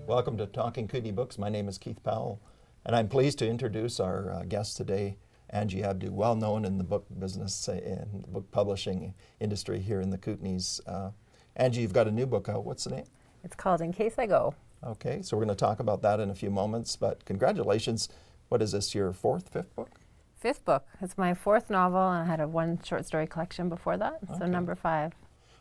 Welcome to Talking Kootenay Books. My name is Keith Powell, and I'm pleased to introduce our guest today, Angie Abdou, well known in the book business and book publishing industry here in the Kootenays. Angie, you've got a new book out. What's the name? It's called In Case I Go. Okay, so we're going to talk about that in a few moments, but congratulations. What is this, your fifth book? Fifth book. It's my fourth novel, and I had one short story collection before that, so number 5.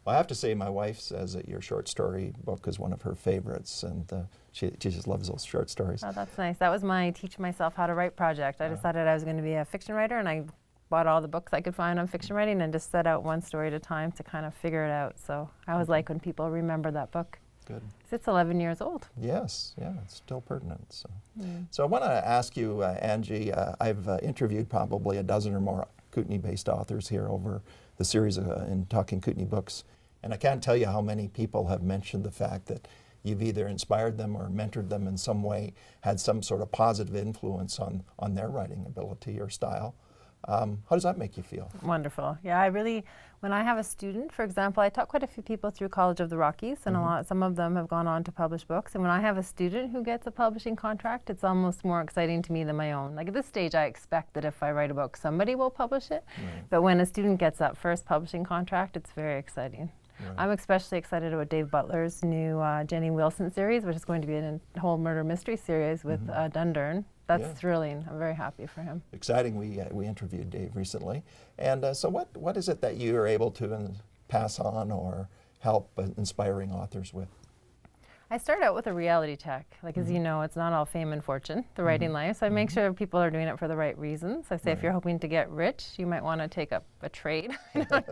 Well, I have to say my wife says that your short story book is one of her favorites, and she just loves those short stories. Oh, that's nice. That was my teach myself how to write project. I decided I was going to be a fiction writer, and I bought all the books I could find on fiction writing and just set out one story at a time to kind of figure it out. So I always like when people remember that book. Good. It's 11 years old. Yes, yeah, it's still pertinent. So I want to ask you, Angie, I've interviewed probably a dozen or more Kootenay-based authors here over the series in Talking Kootenay Books, and I can't tell you how many people have mentioned the fact that you've either inspired them or mentored them in some way, had some sort of positive influence on their writing ability or style. How does that make you feel? Wonderful. Yeah, I really, when I have a student, for example, I taught quite a few people through College of the Rockies, and some of them have gone on to publish books. And when I have a student who gets a publishing contract, it's almost more exciting to me than my own. Like at this stage, I expect that if I write a book, somebody will publish it. Right. But when a student gets that first publishing contract, it's very exciting. Right. I'm especially excited about Dave Butler's new Jenny Wilson series, which is going to be a whole murder mystery series with Dundurn. That's thrilling. I'm very happy for him. Exciting. We interviewed Dave recently. And so what is it that you are able to pass on or help inspiring authors with? I start out with a reality check. Like, as you know, it's not all fame and fortune, the writing life. So I make sure people are doing it for the right reasons. I say if you're hoping to get rich, you might want to take up a trade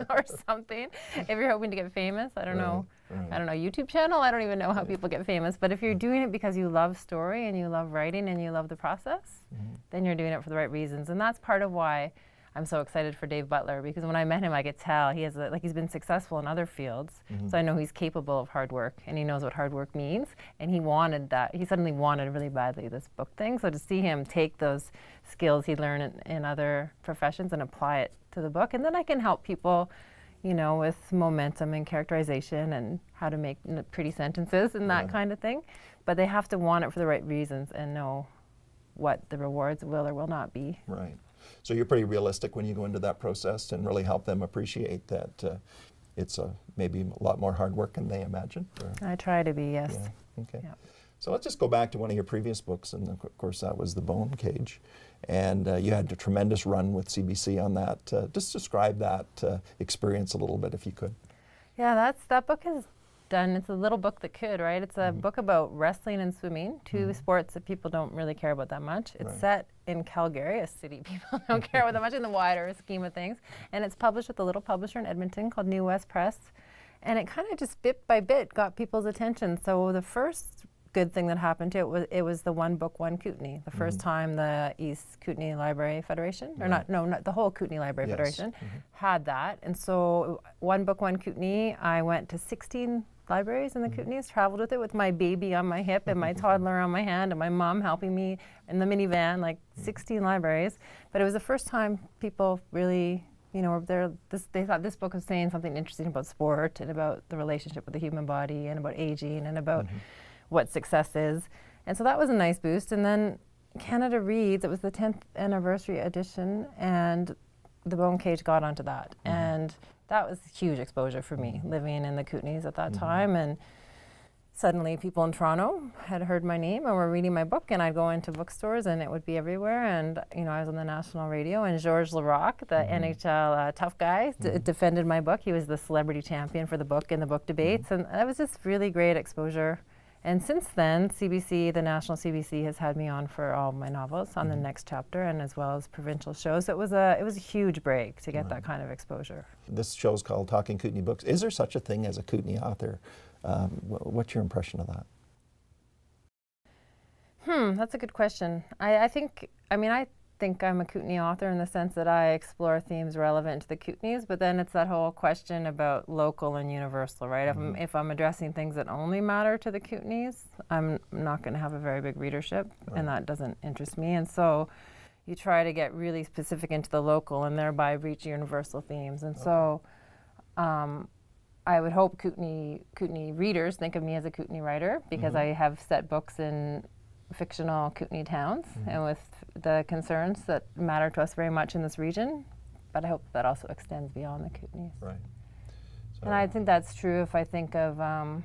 or something. If you're hoping to get famous, I don't know, YouTube channel. I don't even know how people get famous. But if you're doing it because you love story and you love writing and you love the process, then you're doing it for the right reasons. And that's part of why I'm so excited for Dave Butler, because when I met him, I could tell he has he's been successful in other fields. So I know he's capable of hard work, and he knows what hard work means. And he wanted that. He suddenly wanted really badly this book thing. So to see him take those skills he learned in other professions and apply it to the book, and then I can help people, you know, with momentum and characterization and how to make pretty sentences and that kind of thing. But they have to want it for the right reasons and know what the rewards will or will not be. Right. So you're pretty realistic when you go into that process and really help them appreciate that it's maybe a lot more hard work than they imagine? I try to be, yes. Yeah. Okay. Yeah. So let's just go back to one of your previous books, and of course that was The Bone Cage. And you had a tremendous run with CBC on that. Just describe that experience a little bit if you could. Yeah, that book is done. It's a little book that could, right? It's a book about wrestling and swimming, two sports that people don't really care about that much. It's set in Calgary, a city people don't care about that much in the wider scheme of things. And it's published with a little publisher in Edmonton called New West Press. And it kind of just bit by bit got people's attention. So the first good thing that happened to it was the One Book, One Kootenay. The first time the East Kootenay Library Federation, or not the whole Kootenay Library Federation had that. And so One Book, One Kootenay, I went to 16 libraries in the Kootenays, traveled with it with my baby on my hip and my toddler on my hand and my mom helping me in the minivan, like 16 libraries. But it was the first time people really, you know, were there. They thought this book was saying something interesting about sport and about the relationship with the human body and about aging and about what success is. And so that was a nice boost. And then Canada Reads, it was the 10th anniversary edition, and The Bone Cage got onto that. And that was huge exposure for me, living in the Kootenays at that time. And suddenly people in Toronto had heard my name and were reading my book, and I'd go into bookstores and it would be everywhere. And, you know, I was on the national radio, and Georges Laraque, the NHL tough guy, defended my book. He was the celebrity champion for the book in the book debates. And that was just really great exposure. And since then, CBC, the national CBC, has had me on for all my novels on the next chapter, and as well as provincial shows. So it was a huge break to get that kind of exposure. This show is called Talking Kootenay Books. Is there such a thing as a Kootenay author? What's your impression of that? That's a good question. I think I'm a Kootenay author in the sense that I explore themes relevant to the Kootenays, but then it's that whole question about local and universal, right? If I'm addressing things that only matter to the Kootenays, I'm not going to have a very big readership, and that doesn't interest me. And so you try to get really specific into the local and thereby reach universal themes. And so I would hope Kootenay readers think of me as a Kootenay writer, because I have set books in fictional Kootenay towns and with the concerns that matter to us very much in this region. But I hope that also extends beyond the Kootenays. Right. So And I think that's true if I think of, Anne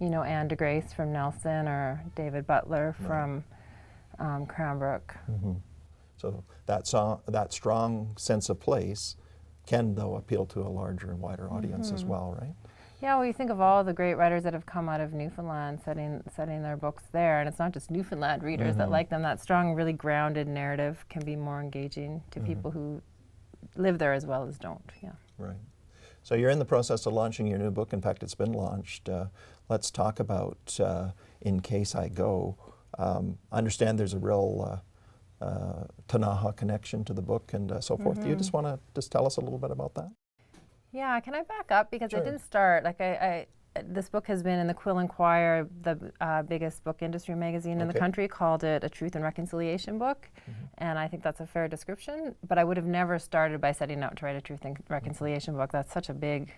DeGrace from Nelson, or David Butler from Cranbrook. So that strong sense of place can, though, appeal to a larger and wider audience as well, right? Yeah, well, you think of all the great writers that have come out of Newfoundland setting their books there, and it's not just Newfoundland readers that like them. That strong, really grounded narrative can be more engaging to people who live there as well as don't. Yeah. Right. So you're in the process of launching your new book. In fact, it's been launched. Let's talk about In Case I Go. I understand there's a real Ktunaxa connection to the book and so forth. Do you just want to tell us a little bit about that? Yeah, can I back up? Because I didn't start, this book has been in the Quill Enquirer, the biggest book industry magazine in the country, called it a truth and reconciliation book. And I think that's a fair description. But I would have never started by setting out to write a truth and reconciliation book. That's such a big,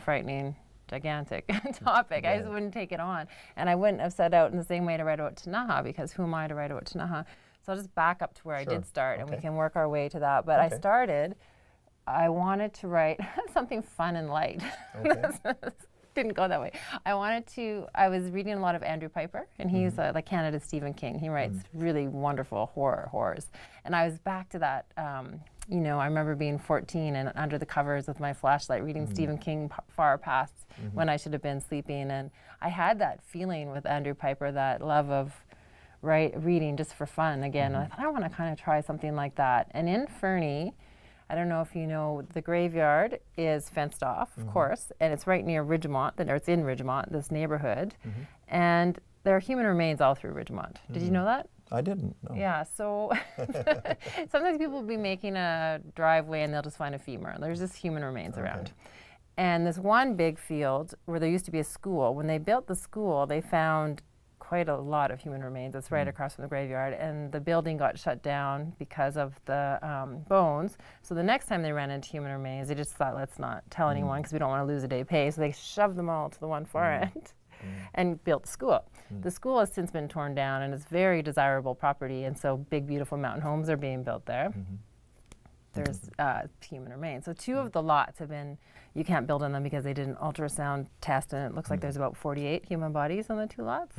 frightening, gigantic topic. I just wouldn't take it on. And I wouldn't have set out in the same way to write about Ktunaxa, because who am I to write about Ktunaxa? So I'll just back up to where I did start, and we can work our way to that. But I wanted to write something fun and light. Didn't go that way. I was reading a lot of Andrew Piper, and he's like Canada's Stephen King. He writes really wonderful horrors. And I was back to that, I remember being 14 and under the covers with my flashlight reading Stephen King far past when I should have been sleeping. And I had that feeling with Andrew Piper, that love of reading just for fun again. And I thought, I want to kind of try something like that. And in Fernie, I don't know if you know, the graveyard is fenced off, of course, and it's right near Ridgemont, or it's in Ridgemont, this neighborhood. And there are human remains all through Ridgemont. Did you know that? I didn't, no. Yeah, so sometimes people will be making a driveway and they'll just find a femur. There's just human remains around. And this one big field where there used to be a school, when they built the school, they found quite a lot of human remains. It's right across from the graveyard, and the building got shut down because of the bones. So the next time they ran into human remains, they just thought, let's not tell anyone because we don't want to lose a day pay. So they shoved them all to the one far end and built the school. The school has since been torn down, and it's very desirable property, and so big, beautiful mountain homes are being built there. There's human remains. So two of the lots have been, you can't build on them because they did an ultrasound test, and it looks like there's about 48 human bodies on the two lots.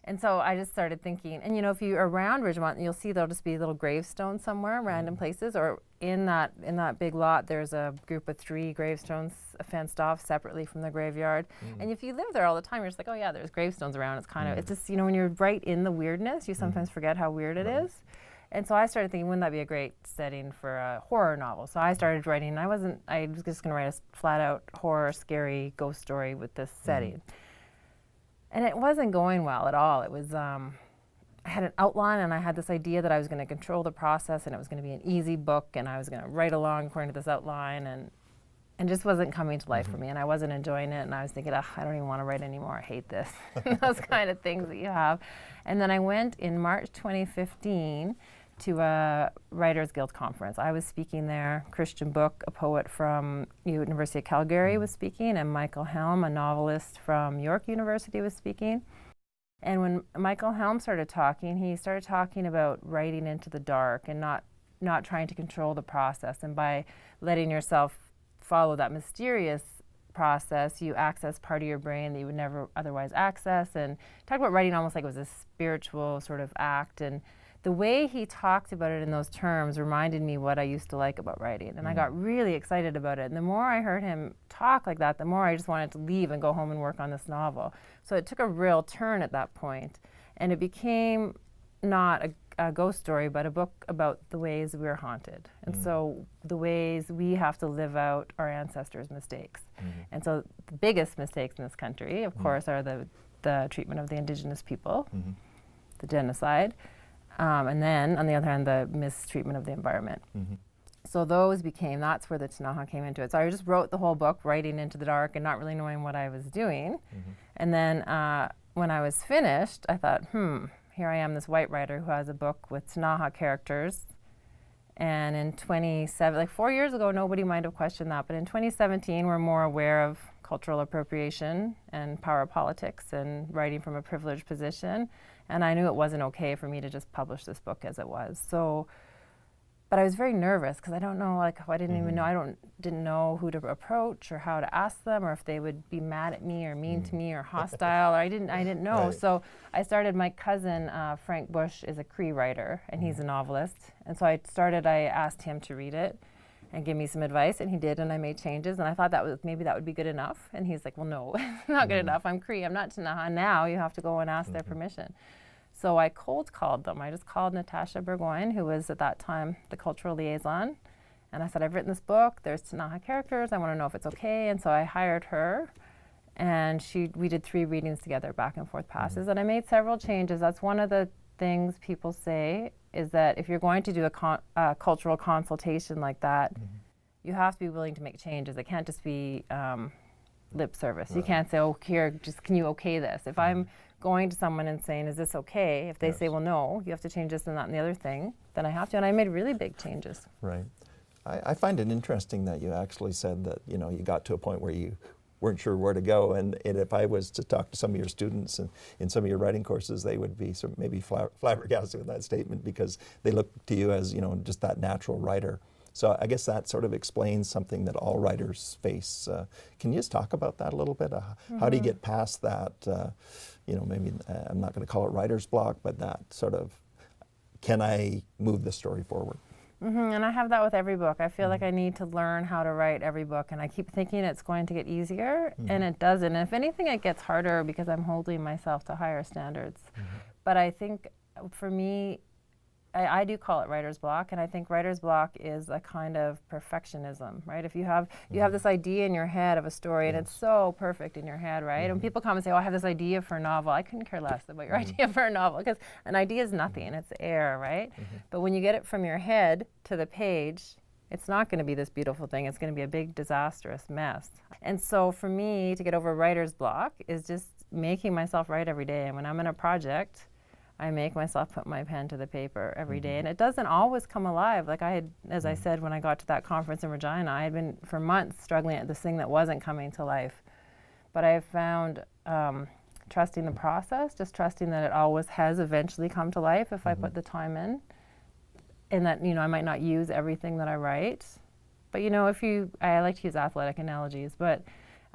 And so I just started thinking, and if you're around Ridgemont, you'll see there'll just be little gravestones somewhere, random places, or in that big lot, there's a group of 3 gravestones fenced off separately from the graveyard. And if you live there all the time, you're just like, oh yeah, there's gravestones around. It's kind of, it's just, when you're right in the weirdness, you sometimes forget how weird it is. And so I started thinking, wouldn't that be a great setting for a horror novel? So I started writing, I was just going to write a flat out horror, scary ghost story with this setting. And it wasn't going well at all. It was, I had an outline, and I had this idea that I was going to control the process, and it was going to be an easy book, and I was going to write along according to this outline, and just wasn't coming to life for me, and I wasn't enjoying it, and I was thinking, I don't even want to write anymore. I hate this. Those kind of things that you have. And then I went in March 2015 to a Writers Guild conference. I was speaking there. Christian Book, a poet from University of Calgary, was speaking, and Michael Helm, a novelist from York University, was speaking. And when Michael Helm started talking, he started talking about writing into the dark and not trying to control the process. And by letting yourself follow that mysterious process, you access part of your brain that you would never otherwise access. And talk about writing almost like it was a spiritual sort of act. And the way he talked about it in those terms reminded me what I used to like about writing. And I got really excited about it. And the more I heard him talk like that, the more I just wanted to leave and go home and work on this novel. So it took a real turn at that point. And it became not a ghost story, but a book about the ways we're haunted. And so the ways we have to live out our ancestors' mistakes. And so the biggest mistakes in this country, of course, are the treatment of the Indigenous people, the genocide. And then, on the other hand, the mistreatment of the environment. So that's where the Ktunaxa came into it. So I just wrote the whole book, writing into the dark and not really knowing what I was doing. And then when I was finished, I thought, here I am, this white writer who has a book with Ktunaxa characters. And in 4 years ago, nobody might have questioned that. But in 2017, we're more aware of cultural appropriation and power politics and writing from a privileged position. And I knew it wasn't okay for me to just publish this book as it was. So, but I was very nervous because I don't know, like, I didn't even know, didn't know who to approach or how to ask them, or if they would be mad at me or mean to me or hostile, or I didn't know. Right. So I started, my cousin, Frank Bush, is a Cree writer, and he's a novelist. And so I asked him to read it and give me some advice, and he did, and I made changes, and I thought maybe that would be good enough. And he's like, well, no, it's not good enough. I'm Cree, I'm not Tanaha. Now you have to go and ask their permission. So I cold called them. I just called Natasha Burgoyne, who was at that time the cultural liaison. And I said, I've written this book. There's Tanaha characters. I want to know if it's okay. And so I hired her. And we did 3 readings together, back and forth passes. And I made several changes. That's one of the things people say, is that if you're going to do a cultural consultation like that, you have to be willing to make changes. It can't just be lip service. You can't say, oh, here, just can you okay this? If I'm going to someone and saying, is this okay? If they say, well, no, you have to change this and that and the other thing, then I have to. And I made really big changes. Right. I find it interesting that you actually said that, you know, you got to a point where you weren't sure where to go. And if I was to talk to some of your students and in some of your writing courses, they would be sort of maybe flabbergasted with that statement, because they look to you as, you know, just that natural writer. So I guess that sort of explains something that all writers face. Can you just talk about that a little bit? How do you get past that, you know, maybe I'm not going to call it writer's block, but that sort of, can I move the story forward? And I have that with every book. I feel like I need to learn how to write every book, and I keep thinking it's going to get easier, and it doesn't. And if anything, it gets harder because I'm holding myself to higher standards. But I think for me, I do call it writer's block, and I think writer's block is a kind of perfectionism, right? If you have this idea in your head of a story, and it's so perfect in your head, right? And people come and say, oh, I have this idea for a novel. I couldn't care less about your idea for a novel, because an idea is nothing, it's air, right? But when you get it from your head to the page, it's not going to be this beautiful thing. It's going to be a big disastrous mess. And so for me, to get over writer's block is just making myself write every day. And when I'm in a project, I make myself put my pen to the paper every day, and it doesn't always come alive. Like I had, as I said, when I got to that conference in Regina, I had been for months struggling at this thing that wasn't coming to life. But I found trusting the process, just trusting that it always has eventually come to life if I put the time in, and that, you know, I might not use everything that I write. But you know, I like to use athletic analogies, but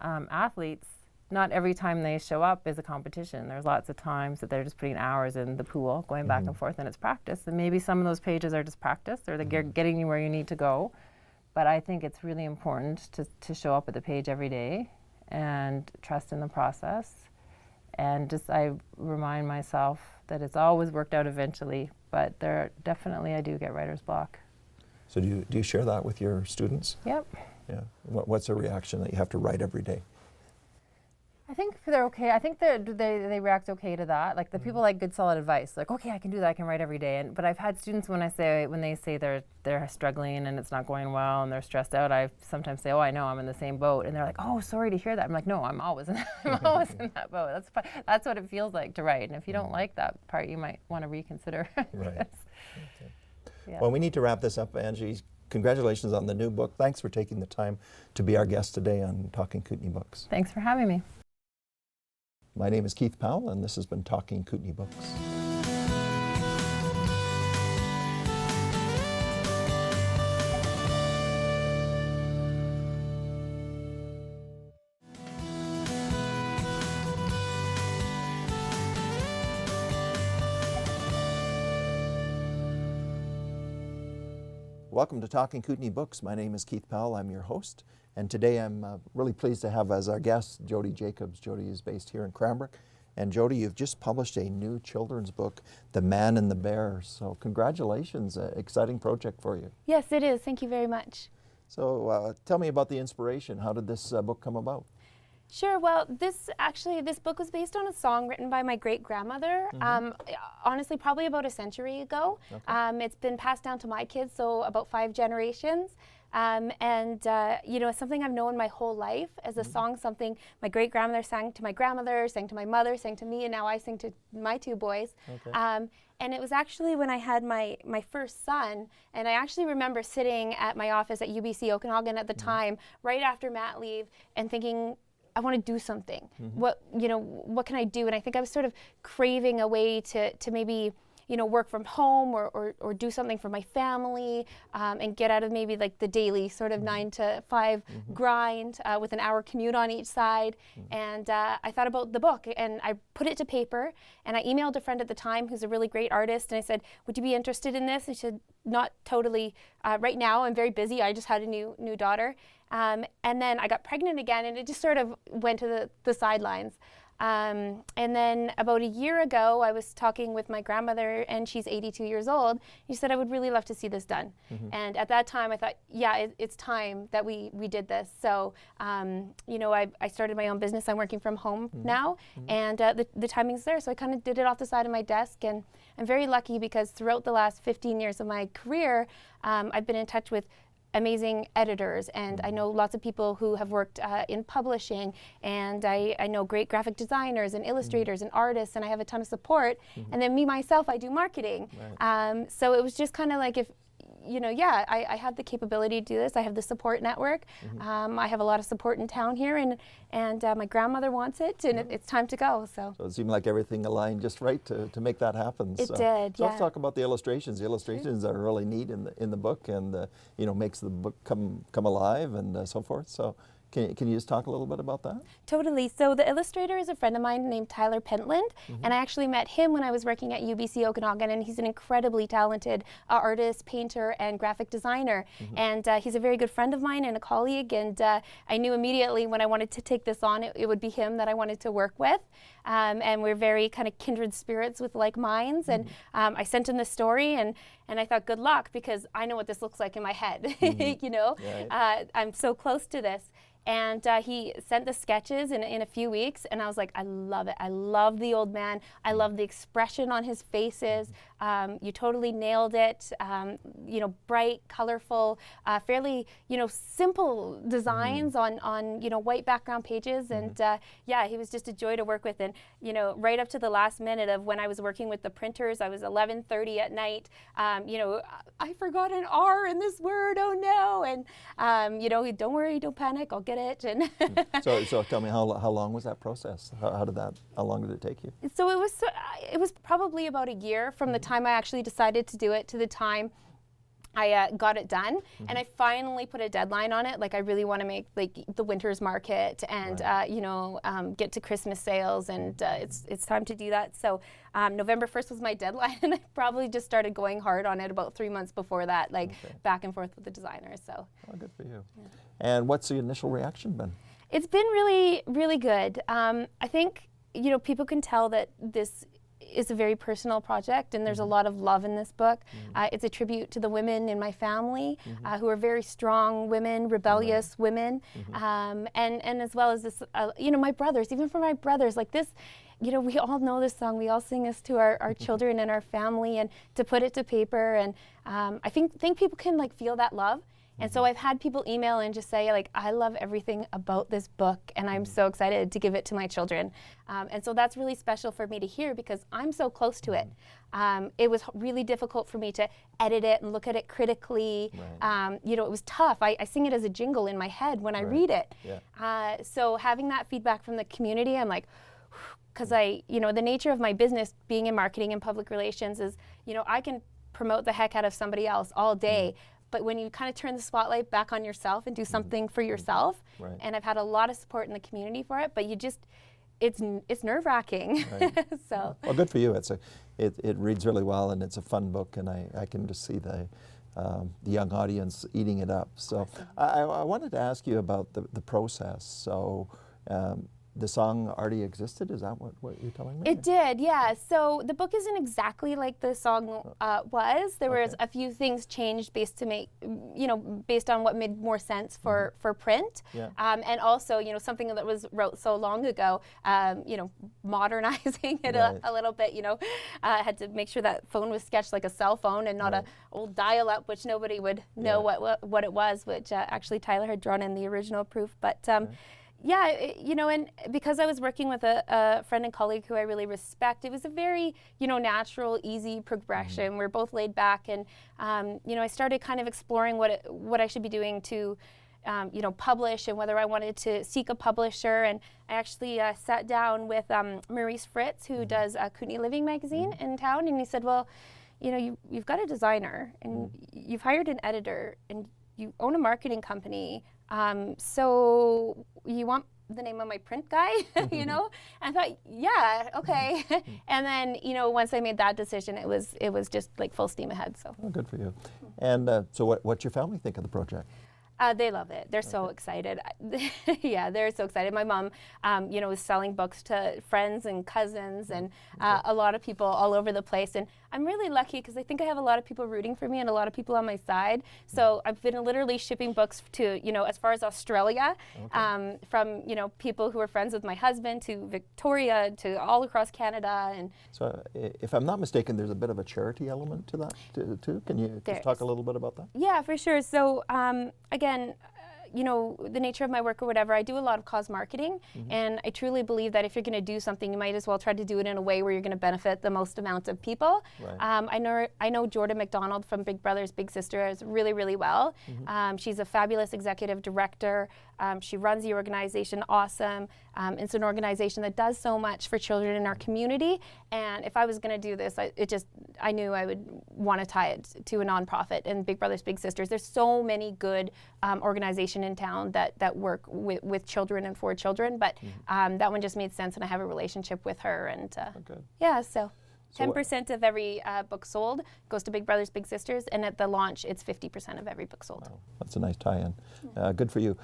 athletes, not every time they show up is a competition. There's lots of times that they're just putting hours in the pool, going back and forth, and it's practice. And maybe some of those pages are just practice, or they're getting you where you need to go. But I think it's really important to show up at the page every day and trust in the process. And just I remind myself that it's always worked out eventually, but definitely I do get writer's block. So do you share that with your students? Yep. Yeah. What's a reaction that you have to write every day? I think they're okay. I think they react okay to that. Like the people like good solid advice. Like, okay, I can do that. I can write every day. But I've had students when they say they're struggling and it's not going well and they're stressed out. I sometimes say, oh, I know, I'm in the same boat. And they're like, oh, sorry to hear that. I'm like, no, I'm always in that boat. That's what it feels like to write. And if you don't like that part, you might want to reconsider. Right. Okay. Yeah. Well, we need to wrap this up, Angie. Congratulations on the new book. Thanks for taking the time to be our guest today on Talking Kootenay Books. Thanks for having me. My name is Keith Powell, and this has been Talking Kootenay Books. Welcome to Talking Kootenay Books. My name is Keith Powell. I'm your host. And today I'm really pleased to have as our guest Jody Jacobs. Jody is based here in Cranbrook. And Jody, you've just published a new children's book, The Man and the Bear. So congratulations, exciting project for you. Yes, it is. Thank you very much. So tell me about the inspiration. How did this book come about? Sure. Well, this book was based on a song written by my great-grandmother, honestly, probably about a century ago. Okay. It's been passed down to my kids, so about 5 generations. You know, it's something I've known my whole life as a song, something my great-grandmother sang to my grandmother, sang to my mother, sang to me, and now I sing to my 2 boys. Okay. And it was actually when I had my first son, and I actually remember sitting at my office at UBC Okanagan at the time, right after mat leave, and thinking, I want to do something. What can I do? And I think I was sort of craving a way to maybe, work from home or do something for my family, and get out of maybe like the daily sort of 9 to 5 grind with an hour commute on each side. And I thought about the book, and I put it to paper, and I emailed a friend at the time who's a really great artist, and I said, would you be interested in this? And she said, not totally. Right now I'm very busy. I just had a new daughter. And then I got pregnant again, and it just sort of went to the sidelines. And then about a year ago, I was talking with my grandmother, and she's 82 years old. She said, I would really love to see this done. And at that time, I thought, yeah, it's time that we did this. So, I started my own business. I'm working from home now, and the timing's there. So I kind of did it off the side of my desk, and I'm very lucky because throughout the last 15 years of my career, I've been in touch with amazing editors, and I know lots of people who have worked in publishing, and I know great graphic designers and illustrators and artists, and I have a ton of support. And then me myself, I do marketing. So it was just kind of like, if I have the capability to do this. I have the support network. I have a lot of support in town here, and my grandmother wants it, and it's time to go. So it seemed like everything aligned just right to make that happen. It did. So let's talk about the illustrations. The illustrations are really neat in the book, and makes the book come alive and so forth. So. Can you just talk a little bit about that? Totally. So the illustrator is a friend of mine named Tyler Pentland, and I actually met him when I was working at UBC Okanagan, and he's an incredibly talented artist, painter, and graphic designer. And he's a very good friend of mine and a colleague, and I knew immediately when I wanted to take this on, it would be him that I wanted to work with. And we're very kind of kindred spirits with like minds. And I sent him the story, and I thought, good luck, because I know what this looks like in my head. I'm so close to this. And he sent the sketches in a few weeks, and I was like, I love it. I love the old man. I love the expression on his faces. You totally nailed it. Bright, colorful, fairly, simple designs on white background pages. And he was just a joy to work with. And, right up to the last minute of when I was working with the printers, I was 11:30 at night. I forgot an R in this word. Oh no! And don't worry, don't panic. I'll get it. And so tell me, how long was that process? How long did it take you? So it was probably about a year from the time I actually decided to do it to the time I got it done. And I finally put a deadline on it. Like, I really want to make like the winter's market and get to Christmas sales, and it's time to do that. So November 1st was my deadline, and I probably just started going hard on it about 3 months before that, back and forth with the designers. So good for you. Yeah. And what's the initial reaction been? It's been really, really good. I think people can tell that this is a very personal project, and there's a lot of love in this book. It's a tribute to the women in my family who are very strong women, rebellious women, and as well as this, my brothers, even for my brothers, like this, we all know this song, we all sing this to our children and our family, and to put it to paper, and I think people can feel that love. And so I've had people email and just say, I love everything about this book, and I'm so excited to give it to my children. And so that's really special for me to hear, because I'm so close to it. It was really difficult for me to edit it and look at it critically. It was tough. I sing it as a jingle in my head when I read it. So having that feedback from the community, I'm like, because the nature of my business being in marketing and public relations is, I can promote the heck out of somebody else all day. But when you kind of turn the spotlight back on yourself and do something for yourself, and I've had a lot of support in the community for it, but it's nerve-wracking. So. Well, good for you. It reads really well, and it's a fun book, and I can just see the young audience eating it up. So I wanted to ask you about the process. So the song already existed? Is that what you're telling me? It did, yeah. So the book isn't exactly like the song was. There was a few things changed based on what made more sense for print. And also, something that was wrote so long ago, modernizing it a little bit, I had to make sure that phone was sketched like a cell phone and not an old dial-up, which nobody would know what it was, which actually Tyler had drawn in the original proof. But and because I was working with a friend and colleague who I really respect, it was a very, natural, easy progression. We're both laid back, and I started kind of exploring what I should be doing to publish and whether I wanted to seek a publisher. And I actually sat down with Maurice Fritz, who does Kootenay Living magazine in town, and he said, well, you've got a designer and you've hired an editor and you own a marketing company. So you want the name of my print guy, And I thought, yeah, okay. And then, once I made that decision, it was just like full steam ahead. So good for you. And so what's your family think of the project? They love it. They're so excited. Yeah, they're so excited. My mom, is selling books to friends and cousins and a lot of people all over the place. And I'm really lucky because I think I have a lot of people rooting for me and a lot of people on my side. So I've been literally shipping books to, as far as Australia, from, people who are friends with my husband to Victoria to all across Canada. And so if I'm not mistaken, there's a bit of a charity element to that too. Can you just talk a little bit about that? Yeah, for sure. So again, the nature of my work or whatever, I do a lot of cause marketing, and I truly believe that if you're going to do something, you might as well try to do it in a way where you're going to benefit the most amount of people. Right. I know Jordan McDonald from Big Brothers Big Sisters really, really well. She's a fabulous executive director. She runs the organization awesome. It's an organization that does so much for children in our community. And if I was going to do this, I knew I would want to tie it to a nonprofit. And Big Brothers Big Sisters, there's so many good organizations in town that work with children and for children. But that one just made sense, and I have a relationship with her. And yeah, so 10% of every book sold goes to Big Brothers Big Sisters, and at the launch, it's 50% of every book sold. Wow. That's a nice tie-in. Good for you.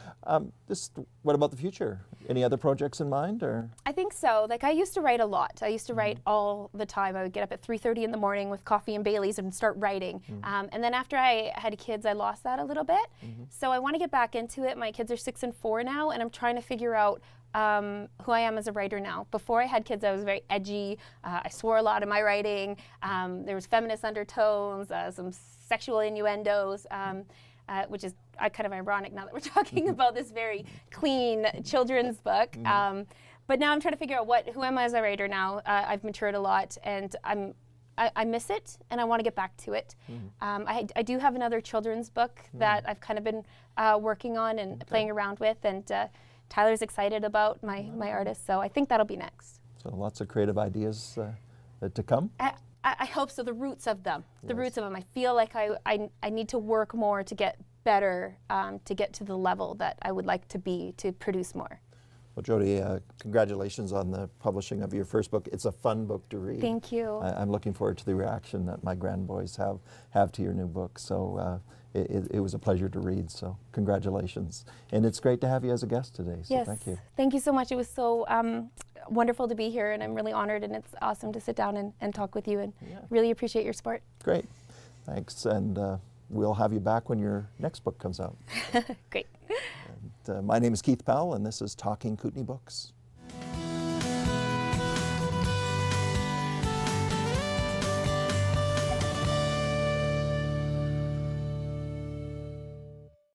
What about the future? Any other projects in mind, or? I think so. Like, I used to write a lot. I used to write all the time. I would get up at 3:30 in the morning with coffee and Baileys and start writing. And then after I had kids, I lost that a little bit. So I want to get back into it. My kids are 6 and 4 now, and I'm trying to figure out who I am as a writer now. Before I had kids, I was very edgy. I swore a lot in my writing. There was feminist undertones, some sexual innuendos, which is kind of ironic now that we're talking about this very clean children's book. But now I'm trying to figure out who am I as a writer now. I've matured a lot, and I miss it, and I want to get back to it. I do have another children's book that I've kind of been working on and playing around with, and Tyler's excited about my artist, so I think that'll be next. So lots of creative ideas to come? I hope so, the roots of them. I feel like I need to work more to get better, to get to the level that I would like to be to produce more. Well, Jody, congratulations on the publishing of your first book. It's a fun book to read. Thank you. I'm looking forward to the reaction that my grandboys have to your new book. So it was a pleasure to read, so congratulations. And it's great to have you as a guest today, so thank you. Thank you so much. It was so wonderful to be here, and I'm really honored, and it's awesome to sit down and talk with you, and really appreciate your support. Great. Thanks, and we'll have you back when your next book comes out. Great. And, my name is Keith Powell, and this is Talking Kootenay Books.